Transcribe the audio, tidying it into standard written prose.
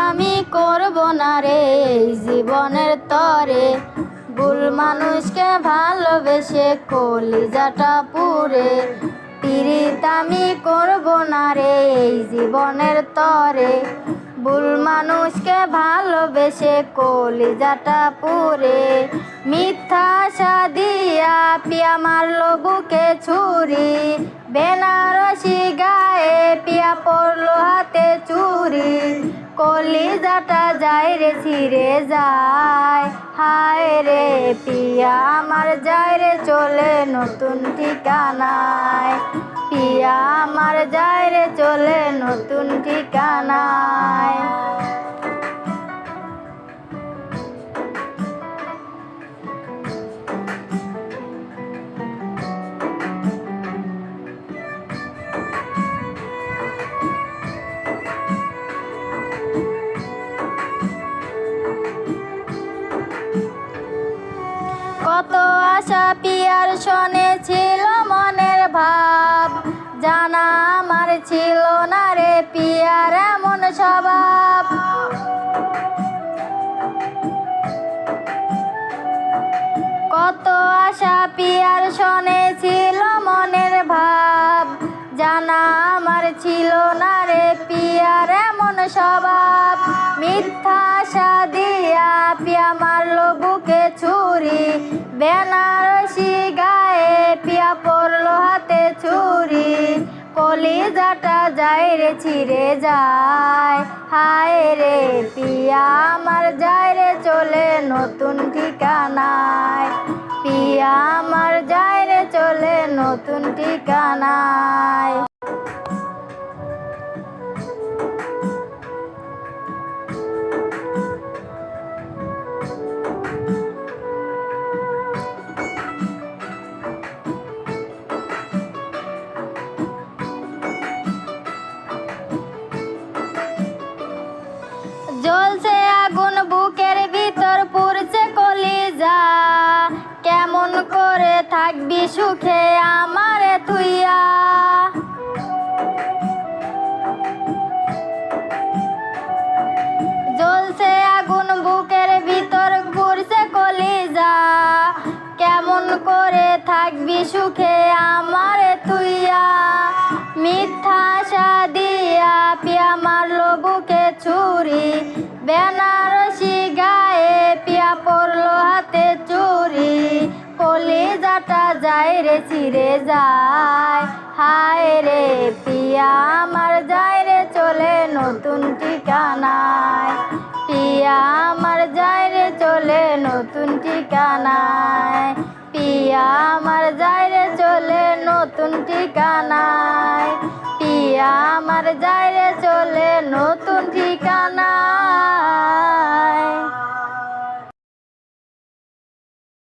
আমি করব না রে এই জীবনের তরে, ভুল মানুষকে ভালোবেসে কলিজাটা পুরে। পীড়িত আমি করব না রে এই জীবনের তরে, ভুল মানুষকে ভালোবেসে কলিজাটা পুরে। মিথ্যা আশা দিয়া পিয়া মারলো বুকে ছুরি, বেনারসি গায়ে পিয়া পড়লো হাতে চুরি। কলিজাটা যায় রে ছিঁড়ে যায়, হায় রে পিয়া আমার যায় রে চলে নতুন ঠিকানায়। পিয়া আমার যায় রে চলে নতুন ঠিকানায়। কত আশা পিয়ার শনে ছিল মনের ভাব, জানা আমার ছিল না রে পিয়ার এমন স্বভাব। কত আশা পিয়ার শনে ছিল মনের ভাব, জানা আমার ছিল না রে পিয়ার এমন স্বভাব। মিথ্যা আশা দিয়া পিয়া মারলো বুকে ছুরি, বেনারসি গায়ে পিয়া পড়লো হাতে চুরি। কলিজাটা যায় রে ছিঁড়ে যায়, হায় রে পিয়া আমার যায় রে চলে নতুন ঠিকানায়। পিয়া আমার যায় রে চলে নতুন ঠিকানায়। জ্বলছে আগুন বুকের ভিতর পুড়ছে কলিজা, কেমন করে থাকবি সুখে আমারে থুইয়া। জ্বলছে আগুন বুকের ভিতর পুড়ছে কলিজা, কেমন করে থাকবি সুখে আমারে থুইয়া। মিথ্যা আশা দিয়া পিয়া মারলো বুকে ছুরি, বেনারসি গায়ে পিয়া পড়লো হাতে চুরি। কলিজাটা যায় রে ছিঁড়ে যায়, হায় রে পিয়া আমার যায় রে চলে নতুন ঠিকানায়। পিয়া আমার যায় রে চলে নতুন ঠিকানায়। পিয়া আমার যায় রে চলে নতুন ঠিকানায়। পিয়া আমার যায় রে চলে নতুন ঠিকানায়।